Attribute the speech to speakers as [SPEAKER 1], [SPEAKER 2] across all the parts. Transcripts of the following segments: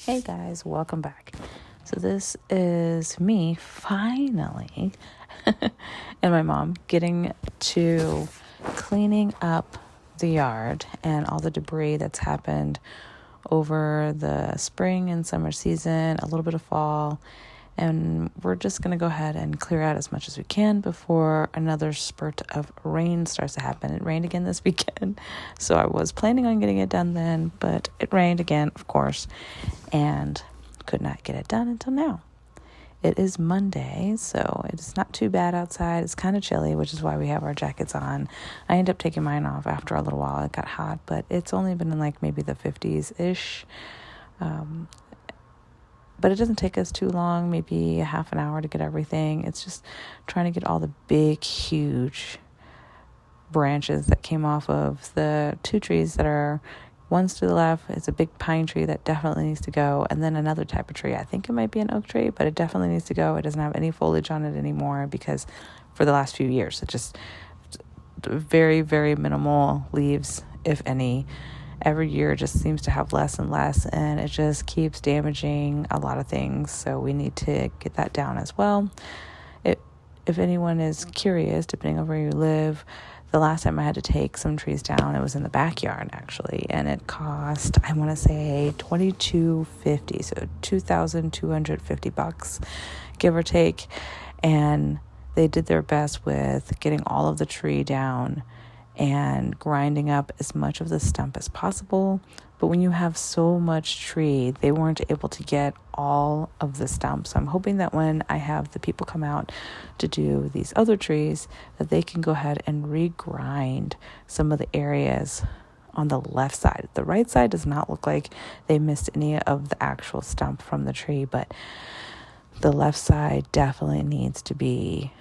[SPEAKER 1] Hey guys, welcome back. So this is me finally and my mom getting to cleaning up the yard and all the debris that's happened over the spring and summer season, a little bit of fall, and we're just going to go ahead and clear out as much as we can before another spurt of rain starts to happen. It rained again this weekend, so I was planning on getting it done then, but it rained again, of course, and could not get it done until now. It is Monday, so it's not too bad outside. It's kind of chilly, which is why we have our jackets on. I ended up taking mine off after a little while. It got hot, but it's only been in like maybe the 50s-ish. But it doesn't take us too long, maybe a half an hour to get everything. It's just trying to get all the big, huge branches that came off of the two trees that are, one's to the left. It's a big pine tree that definitely needs to go. And then another type of tree. I think it might be an oak tree, but it definitely needs to go. It doesn't have any foliage on it anymore because for the last few years, it just very, very minimal leaves, if any. Every year just seems to have less and less, and it just keeps damaging a lot of things. So we need to get that down as well. If anyone is curious, depending on where you live, the last time I had to take some trees down, it was in the backyard actually, and it cost, I want to say $22.50, so $2,250, give or take. And they did their best with getting all of the tree down and grinding up as much of the stump as possible. But when you have so much tree, they weren't able to get all of the stumps. So I'm hoping that when I have the people come out to do these other trees, that they can go ahead and regrind some of the areas on the left side. The right side does not look like they missed any of the actual stump from the tree, but the left side definitely needs to be,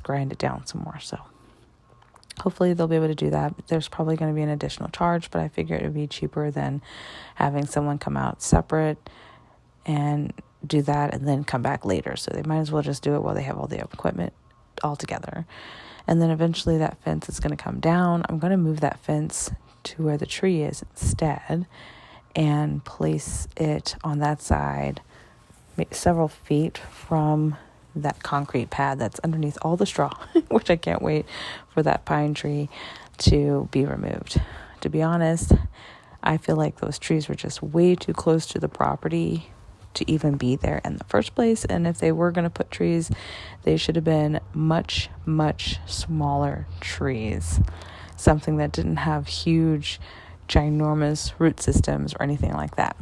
[SPEAKER 1] grinded down some more. So hopefully they'll be able to do that. There's probably going to be an additional charge, but I figure it would be cheaper than having someone come out separate and do that and then come back later. So they might as well just do it while they have all the equipment all together. And then eventually that fence is going to come down. I'm going to move that fence to where the tree is instead and place it on that side, several feet from that concrete pad that's underneath all the straw, which I can't wait for that pine tree to be removed. To be honest, I feel like those trees were just way too close to the property to even be there in the first place. And if they were going to put trees, they should have been much, much smaller trees. Something that didn't have huge, ginormous root systems or anything like that.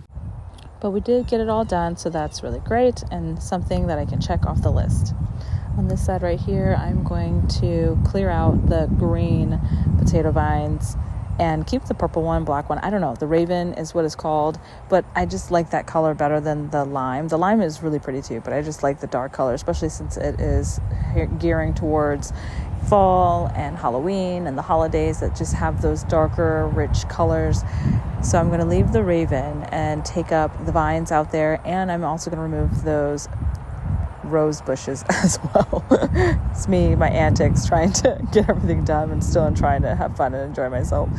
[SPEAKER 1] But we did get it all done, so that's really great and something that I can check off the list. On this side right here, I'm going to clear out the green potato vines and keep the purple one, black one. I don't know, the Raven is what it's called, but I just like that color better than the lime. The lime is really pretty too, but I just like the dark color, especially since it is gearing towards fall and Halloween and the holidays that just have those darker, rich colors. So I'm going to leave the Raven and take up the vines out there, and I'm also going to remove those rose bushes as well. It's me, my antics, trying to get everything done and still trying to have fun and enjoy myself.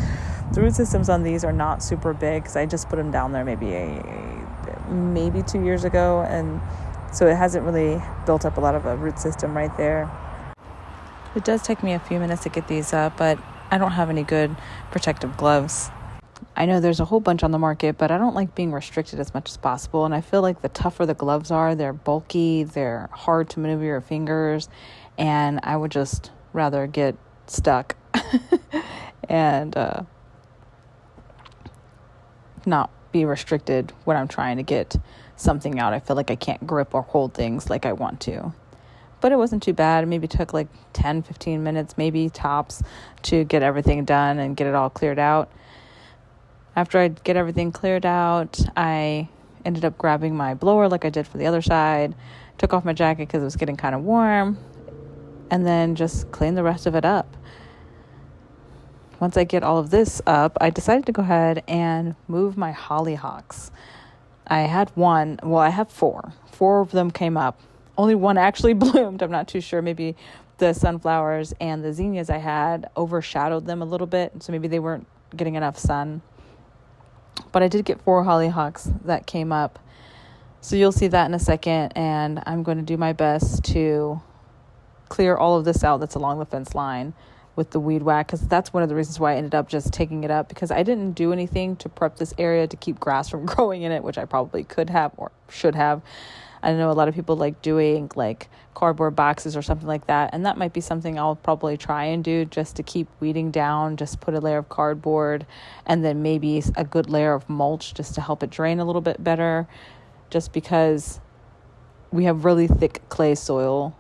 [SPEAKER 1] The root systems on these are not super big because I just put them down there maybe 2 years ago, and so it hasn't really built up a lot of a root system right there. It does take me a few minutes to get these up, but I don't have any good protective gloves. I know there's a whole bunch on the market, but I don't like being restricted as much as possible. And I feel like the tougher the gloves are, they're bulky, they're hard to maneuver your fingers, and I would just rather get stuck and not be restricted when I'm trying to get something out. I feel like I can't grip or hold things like I want to. But it wasn't too bad. It maybe took like 10, 15 minutes, maybe tops, to get everything done and get it all cleared out. After I get everything cleared out, I ended up grabbing my blower like I did for the other side, took off my jacket because it was getting kind of warm, and then just cleaned the rest of it up. Once I get all of this up, I decided to go ahead and move my hollyhocks. I have four. Four of them came up. Only one actually bloomed. I'm not too sure. Maybe the sunflowers and the zinnias I had overshadowed them a little bit, so maybe they weren't getting enough sun. But I did get 4 hollyhocks that came up. So you'll see that in a second. And I'm going to do my best to clear all of this out that's along the fence line with the weed whack, because that's one of the reasons why I ended up just taking it up, because I didn't do anything to prep this area to keep grass from growing in it, which I probably could have or should have. I know a lot of people like doing like cardboard boxes or something like that, and that might be something I'll probably try and do just to keep weeding down. Just put a layer of cardboard and then maybe a good layer of mulch just to help it drain a little bit better, just because we have really thick clay soil.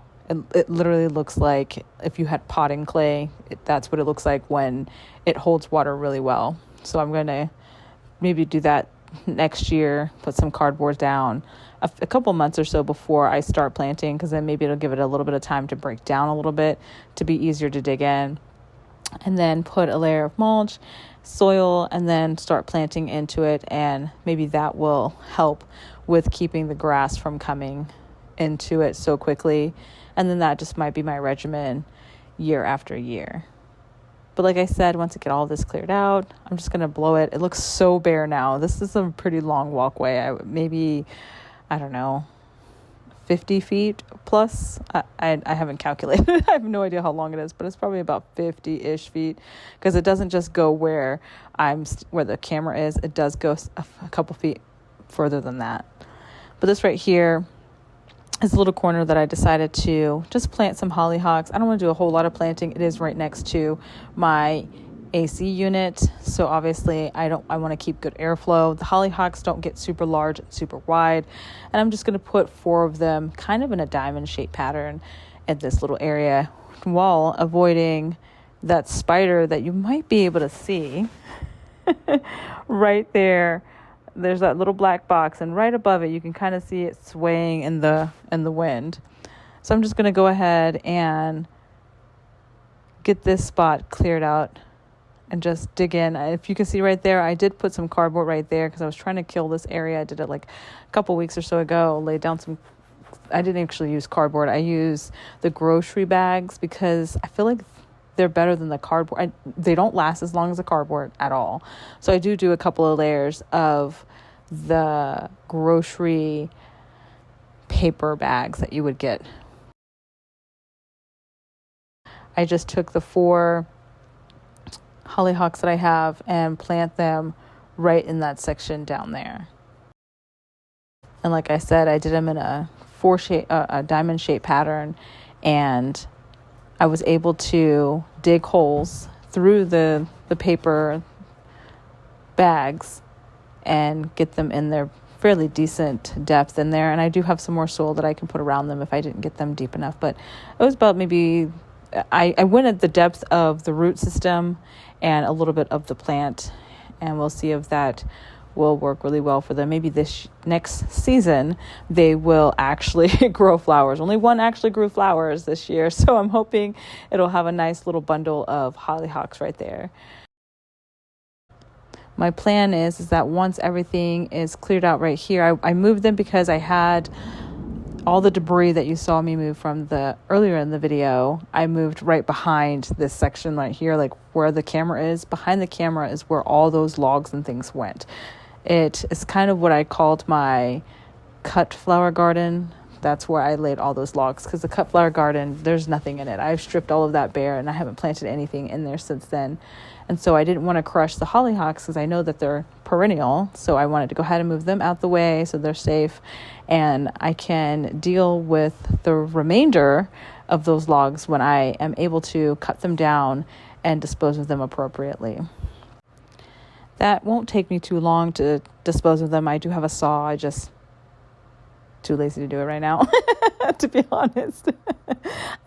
[SPEAKER 1] It literally looks like if you had potting clay, that's what it looks like when it holds water really well. So I'm going to maybe do that next year, put some cardboard down a couple months or so before I start planting, because then maybe it'll give it a little bit of time to break down a little bit to be easier to dig in. And then put a layer of mulch, soil, and then start planting into it. And maybe that will help with keeping the grass from coming into it so quickly. And then that just might be my regimen year after year. But like I said, once I get all this cleared out, I'm just going to blow it. It looks so bare now. This is a pretty long walkway. I don't know, 50 feet plus. I haven't calculated. I have no idea how long it is, but it's probably about 50-ish feet, because it doesn't just go where the camera is. It does go a couple feet further than that. But this right here is a little corner that I decided to just plant some hollyhocks. I don't want to do a whole lot of planting. It is right next to my AC unit, so obviously I want to keep good airflow. The hollyhocks don't get super large and super wide, and I'm just going to put 4 of them kind of in a diamond shape pattern in this little area, while avoiding that spider that you might be able to see right there. There's that little black box, and right above it you can kind of see it swaying in the wind. So I'm just going to go ahead and get this spot cleared out and just dig in. If you can see right there, I did put some cardboard right there because I was trying to kill this area. I did it like a couple weeks or so ago. Laid down some. I didn't actually use cardboard. I use the grocery bags because I feel like they're better than the cardboard. They don't last as long as the cardboard at all. So I do a couple of layers of the grocery paper bags that you would get. I just took the 4 hollyhocks that I have and plant them right in that section down there. And like I said, I did them in a diamond shape pattern, and I was able to dig holes through the paper bags and get them in their fairly decent depth in there. And I do have some more soil that I can put around them if I didn't get them deep enough. But it was about maybe, I went at the depth of the root system and a little bit of the plant, and we'll see if that will work really well for them. Maybe this next season they will actually grow flowers. Only one actually grew flowers this year, so I'm hoping it'll have a nice little bundle of hollyhocks right there. My plan is that once everything is cleared out right here, I moved them because I had all the debris that you saw me move from earlier in the video. I moved right behind this section right here, like where the camera is. Behind the camera is where all those logs and things went. It is kind of what I called my cut flower garden. That's where I laid all those logs, because the cut flower garden, there's nothing in it. I've stripped all of that bare, and I haven't planted anything in there since then. And so I didn't want to crush the hollyhocks because I know that they're perennial. So I wanted to go ahead and move them out the way so they're safe, and I can deal with the remainder of those logs when I am able to cut them down and dispose of them appropriately. That won't take me too long to dispose of them. I do have a saw. I just too lazy to do it right now, to be honest.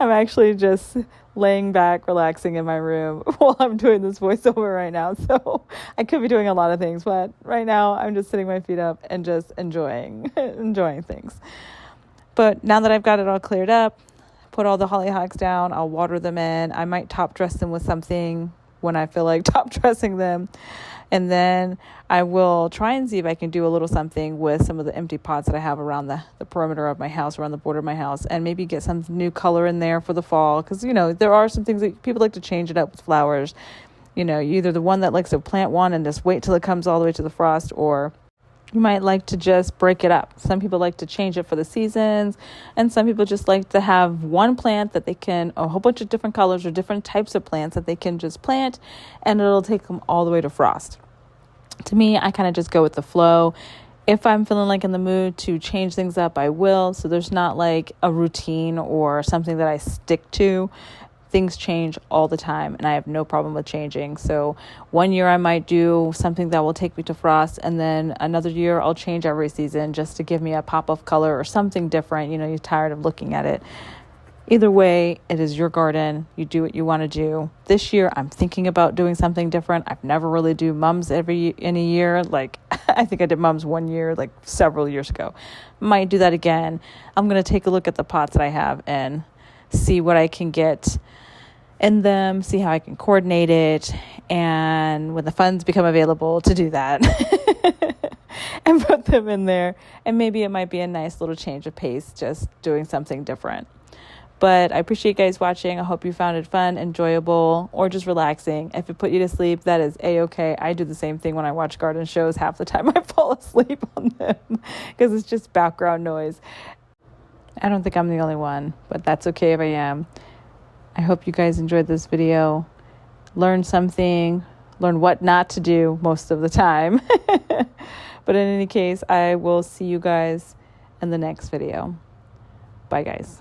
[SPEAKER 1] I'm actually just laying back, relaxing in my room while I'm doing this voiceover right now. So I could be doing a lot of things, but right now I'm just sitting my feet up and just enjoying things. But now that I've got it all cleared up, put all the hollyhocks down, I'll water them in. I might top dress them with something when I feel like top dressing them. And then I will try and see if I can do a little something with some of the empty pots that I have around the perimeter of my house, around the border of my house, and maybe get some new color in there for the fall. Because, there are some things that people like to change it up with flowers. You know, you're either the one that likes to plant one and just wait till it comes all the way to the frost, or you might like to just break it up. Some people like to change it for the seasons, and some people just like to have one plant that they can, a whole bunch of different colors or different types of plants that they can just plant, and it'll take them all the way to frost. To me, I kind of just go with the flow. If I'm feeling like in the mood to change things up, I will. So there's not like a routine or something that I stick to. Things change all the time, and I have no problem with changing. So one year I might do something that will take me to frost, and then another year I'll change every season just to give me a pop of color or something different. You know, you're tired of looking at it. Either way, it is your garden. You do what you want to do. This year, I'm thinking about doing something different. I've never really do mums in a year. Like, I think I did mums one year, like several years ago. Might do that again. I'm going to take a look at the pots that I have and see what I can get in them, see how I can coordinate it, and when the funds become available to do that and put them in there. And maybe it might be a nice little change of pace, just doing something different. But I appreciate you guys watching. I hope you found it fun, enjoyable, or just relaxing. If it put you to sleep, that is A-okay. I do the same thing when I watch garden shows. Half the time I fall asleep on them because it's just background noise. I don't think I'm the only one, but that's okay if I am. I hope you guys enjoyed this video. Learn something, learn what not to do most of the time. But in any case, I will see you guys in the next video. Bye, guys.